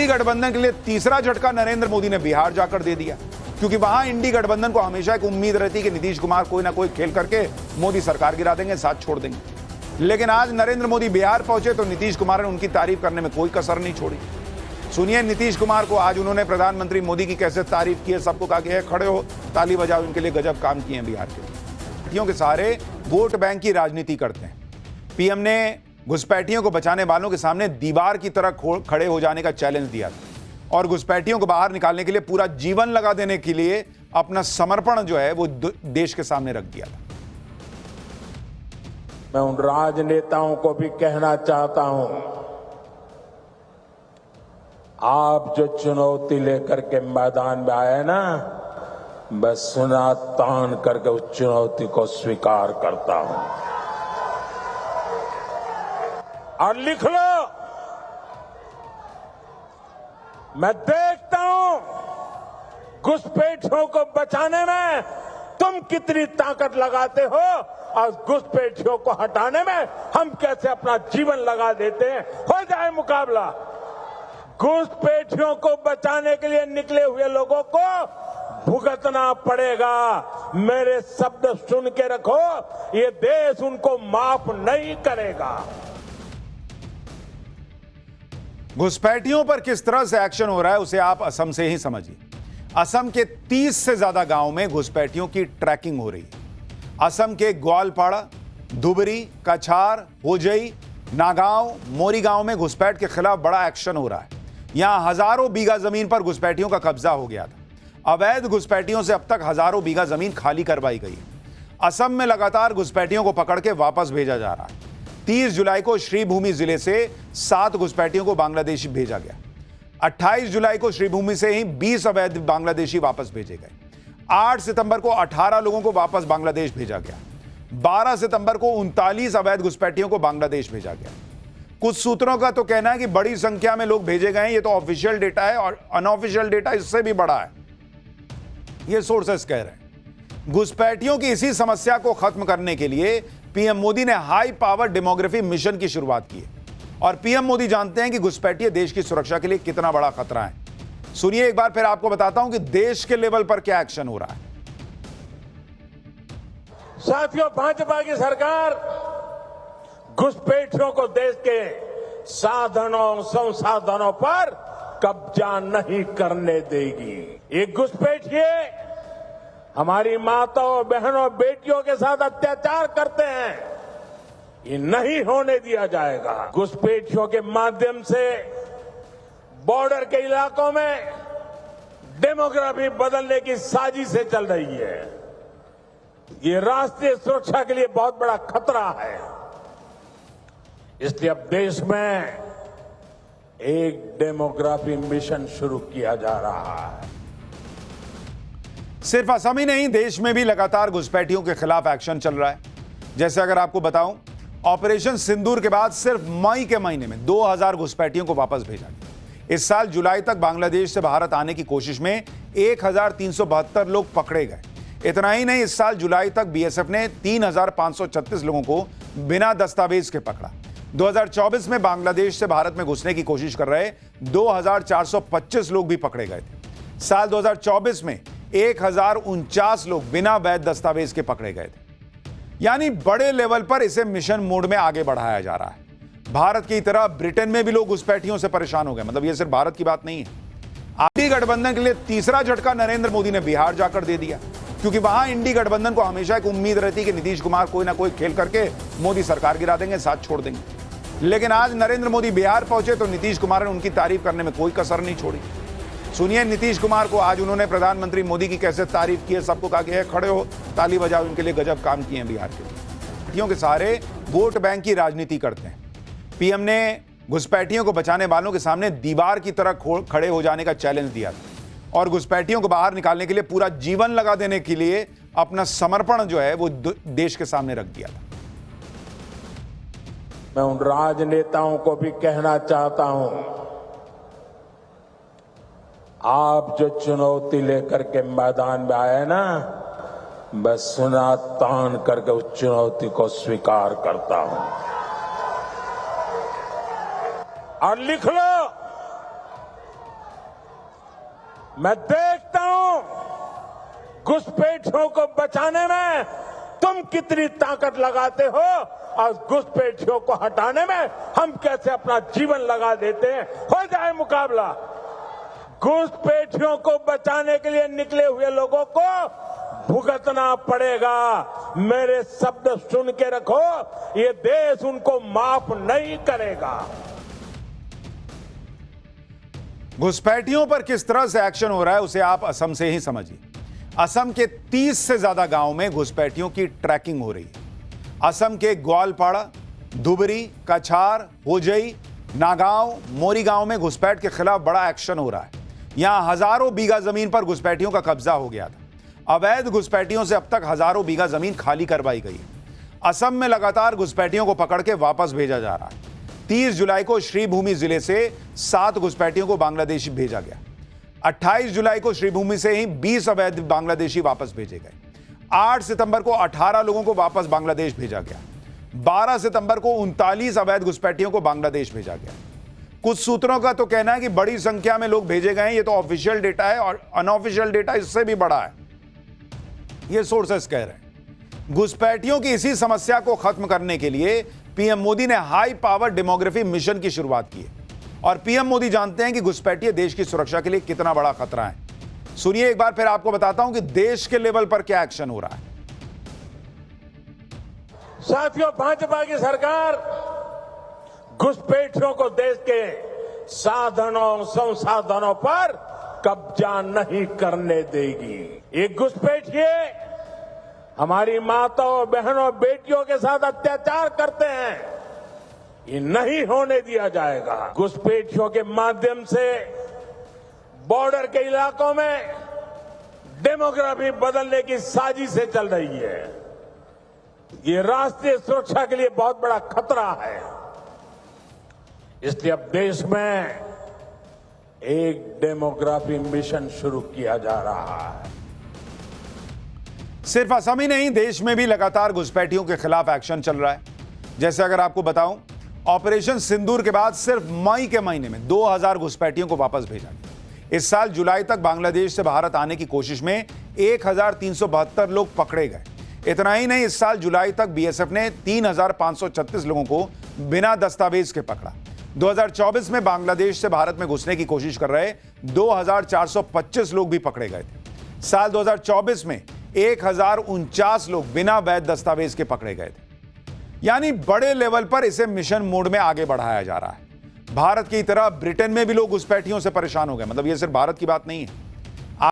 गठबंधन के लिए तीसरा झटका नरेंद्र मोदी ने बिहार जाकर दे दिया, क्योंकि वहां इंडी गठबंधन को हमेशा एक उम्मीद रहती कि नीतीश कुमार कोई ना कोई खेल करके मोदी सरकार गिरा देंगे, साथ छोड़ देंगे। लेकिन आज नरेंद्र मोदी बिहार पहुंचे तो नीतीश कुमार ने उनकी तारीफ करने में कोई कसर नहीं छोड़ी। सुनिए नीतीश कुमार को आज उन्होंने प्रधानमंत्री मोदी की कैसे तारीफ की है, सबको कहा कि खड़े हो ताली बजाओ, इनके लिए गजब काम किए हैं बिहार के लिए। के सहारे वोट बैंक की राजनीति करते हैं। पीएम ने घुसपैठियों को बचाने वालों के सामने दीवार की तरह खड़े हो जाने का चैलेंज दिया था और घुसपैठियों को बाहर निकालने के लिए पूरा जीवन लगा देने के लिए अपना समर्पण जो है वो देश के सामने रख दिया था। मैं उन राजनेताओं को भी कहना चाहता हूं, आप जो चुनौती लेकर के मैदान में आए ना, बस सुना तान करके उस चुनौती को स्वीकार करता हूं। और लिख लो, मैं देखता हूं घुसपैठियों को बचाने में तुम कितनी ताकत लगाते हो और घुसपैठियों को हटाने में हम कैसे अपना जीवन लगा देते हैं। हो जाए मुकाबला। घुसपैठियों को बचाने के लिए निकले हुए लोगों को भुगतना पड़ेगा। मेरे शब्द सुन के रखो, ये देश उनको माफ नहीं करेगा। घुसपैठियों पर किस तरह से एक्शन हो रहा है उसे आप असम से ही समझिए। असम के 30 से ज्यादा गांव में घुसपैठियों की ट्रैकिंग हो रही है। असम के ग्वालपाड़ा, धुबरी, कछार, होजई, नागांव, मोरीगांव में घुसपैठ के खिलाफ बड़ा एक्शन हो रहा है। यहां हजारों बीघा जमीन पर घुसपैठियों का कब्जा हो गया था। अवैध घुसपैठियों से अब तक हजारों बीघा जमीन खाली करवाई गई है। असम में लगातार घुसपैठियों को पकड़ के वापस भेजा जा रहा है। 30 जुलाई को श्रीभूमि जिले से 7 घुसपैठियों को बांग्लादेश भेजा गया। 28 जुलाई को श्रीभूमि से ही 20 अवैध बांग्लादेशी वापस भेजे गए। 8 सितंबर को 18 लोगों को वापस बांग्लादेश भेजा गया। 12 सितंबर को 39 अवैध घुसपैठियों को बांग्लादेश भेजा गया। कुछ सूत्रों का तो कहना है कि बड़ी संख्या में लोग भेजे गए हैं। ये तो ऑफिशियल डेटा है और अनऑफिशियल डेटा इससे भी बड़ा है, ये सोर्सेस कह रहे हैं। घुसपैठियों की इसी समस्या को खत्म करने के लिए पीएम मोदी ने हाई पावर डेमोग्राफी मिशन की शुरुआत की है और पीएम मोदी जानते हैं कि घुसपैठिए देश की सुरक्षा के लिए कितना बड़ा खतरा है। सुनिए एक बार फिर आपको बताता हूं कि देश के लेवल पर क्या एक्शन हो रहा है। साथियों, भाजपा की सरकार घुसपैठियों को देश के साधनों संसाधनों पर कब्जा नहीं करने देगी। ये घुसपैठिए हमारी माताओं, बहनों, बेटियों के साथ अत्याचार करते हैं, ये नहीं होने दिया जाएगा। घुसपैठियों के माध्यम से बॉर्डर के इलाकों में डेमोग्राफी बदलने की साजिशें चल रही है। ये राष्ट्रीय सुरक्षा के लिए बहुत बड़ा खतरा है। इसलिए अब देश में एक डेमोग्राफी मिशन शुरू किया जा रहा है। सिर्फ असम ही नहीं, देश में भी लगातार घुसपैठियों के खिलाफ एक्शन चल रहा है। जैसे अगर आपको बताऊं, ऑपरेशन सिंदूर के बाद सिर्फ मई के महीने में 2000 घुसपैठियों को वापस भेजा गया। इस साल जुलाई तक बांग्लादेश से भारत आने की कोशिश में 1372 लोग पकड़े गए। इतना ही नहीं, इस साल जुलाई तक बीएसएफ ने 3536 लोगों को बिना दस्तावेज के पकड़ा। 2024 में बांग्लादेश से भारत में घुसने की कोशिश कर रहे 2425 लोग भी पकड़े गए थे। साल 2024 में 1049 लोग बिना वैध दस्तावेज के पकड़े गए थे। यानी बड़े लेवल पर इसे मिशन मोड में आगे बढ़ाया जा रहा है। भारत की तरह ब्रिटेन में भी लोग घुसपैठियों से परेशान हो गए। मतलब ये सिर्फ भारत की बात नहीं है। इंडी गठबंधन के लिए तीसरा झटका नरेंद्र मोदी ने बिहार जाकर दे दिया, क्योंकि वहां इंडी गठबंधन को हमेशा एक उम्मीद रहती कि नीतीश कुमार कोई ना कोई खेल करके मोदी सरकार गिरा देंगे, साथ छोड़ देंगे। लेकिन आज नरेंद्र मोदी बिहार पहुंचे तो नीतीश कुमार ने उनकी तारीफ करने में कोई कसर नहीं छोड़ी। सुनिए नीतीश कुमार को आज उन्होंने प्रधानमंत्री मोदी की कैसे तारीफ की है, सबको कहा कि खड़े हो ताली बजाओ, इनके लिए गजब काम किए हैं बिहार के लिए। के सहारे वोट बैंक की राजनीति करते हैं। पीएम ने घुसपैठियों को बचाने वालों के सामने दीवार की तरह खड़े हो जाने का चैलेंज दिया था और घुसपैठियों को बाहर निकालने के लिए पूरा जीवन लगा देने के लिए अपना समर्पण जो है वो देश के सामने रख दिया था। मैं उन राजनेताओं को भी कहना चाहता हूं, आप जो चुनौती लेकर के मैदान में आए ना, बस सुना तान करके उस चुनौती को स्वीकार करता हूं। और लिख लो, मैं देखता हूं घुसपैठियों को बचाने में तुम कितनी ताकत लगाते हो और घुसपैठियों को हटाने में हम कैसे अपना जीवन लगा देते हैं। हो जाए मुकाबला। घुसपैठियों को बचाने के लिए निकले हुए लोगों को भुगतना पड़ेगा। मेरे शब्द सुन के रखो, ये देश उनको माफ नहीं करेगा। घुसपैठियों पर किस तरह से एक्शन हो रहा है उसे आप असम से ही समझिए। असम के 30 से ज्यादा गांव में घुसपैठियों की ट्रैकिंग हो रही है। असम के ग्वालपाड़ा, धुबरी, कछार, होजई, नागांव, मोरीगांव में घुसपैठ के खिलाफ बड़ा एक्शन हो रहा है। यहां हजारों बीघा जमीन पर घुसपैठियों का कब्जा हो गया था। अवैध घुसपैठियों से अब तक हजारों बीघा जमीन खाली करवाई गई है। असम में लगातार घुसपैठियों को पकड़ के वापस भेजा जा रहा है। 30 जुलाई को श्रीभूमि जिले से 7 घुसपैठियों को बांग्लादेश भेजा गया। 28 जुलाई को श्रीभूमि से ही 20 अवैध बांग्लादेशी वापस भेजे गए। 8 सितंबर को 18 लोगों को वापस बांग्लादेश भेजा गया। 12 सितंबर को 39 अवैध घुसपैठियों को बांग्लादेश भेजा गया। कुछ सूत्रों का तो कहना है कि बड़ी संख्या में लोग भेजे गए हैं। ये तो ऑफिशियल डेटा है और अनऑफिशियल डेटा इससे भी बड़ा है, ये सोर्सेस कह रहे हैं। घुसपैठियों की इसी समस्या को खत्म करने के लिए पीएम मोदी ने हाई पावर डेमोग्राफी मिशन की शुरुआत की है। और पीएम मोदी जानते हैं कि घुसपैठिए देश की सुरक्षा के लिए कितना बड़ा खतरा है। सुनिए एक बार फिर आपको बताता हूं कि देश के लेवल पर क्या एक्शन हो रहा है। साथियों, भाजपा की सरकार घुसपैठियों को देश के साधनों संसाधनों पर कब्जा नहीं करने देगी। ये घुसपैठिए हमारी माताओं, बहनों, बेटियों के साथ अत्याचार करते हैं, ये नहीं होने दिया जाएगा। घुसपैठियों के माध्यम से बॉर्डर के इलाकों में डेमोग्राफी बदलने की साजिशें चल रही है। ये राष्ट्रीय सुरक्षा के लिए बहुत बड़ा खतरा है। इसलिए अब देश में एक डेमोग्राफी मिशन शुरू किया जा रहा है। सिर्फ असम ही नहीं, देश में भी लगातार घुसपैठियों के खिलाफ एक्शन चल रहा है। जैसे अगर आपको बताऊं, ऑपरेशन सिंदूर के बाद सिर्फ मई के महीने में 2000 घुसपैठियों को वापस भेजा गया। इस साल जुलाई तक बांग्लादेश से भारत आने की कोशिश में 1372 लोग पकड़े गए। इतना ही नहीं, इस साल जुलाई तक बीएसएफ ने 3536 लोगों को बिना दस्तावेज के पकड़ा। 2024 में बांग्लादेश से भारत में घुसने की कोशिश कर रहे 2425 लोग भी पकड़े गए थे। साल 2024 में 1049 लोग बिना वैध दस्तावेज के पकड़े गए थे। यानी बड़े लेवल पर इसे मिशन मोड में आगे बढ़ाया जा रहा है। भारत की तरह ब्रिटेन में भी लोग घुसपैठियों से परेशान हो गए। मतलब ये सिर्फ भारत की बात नहीं है।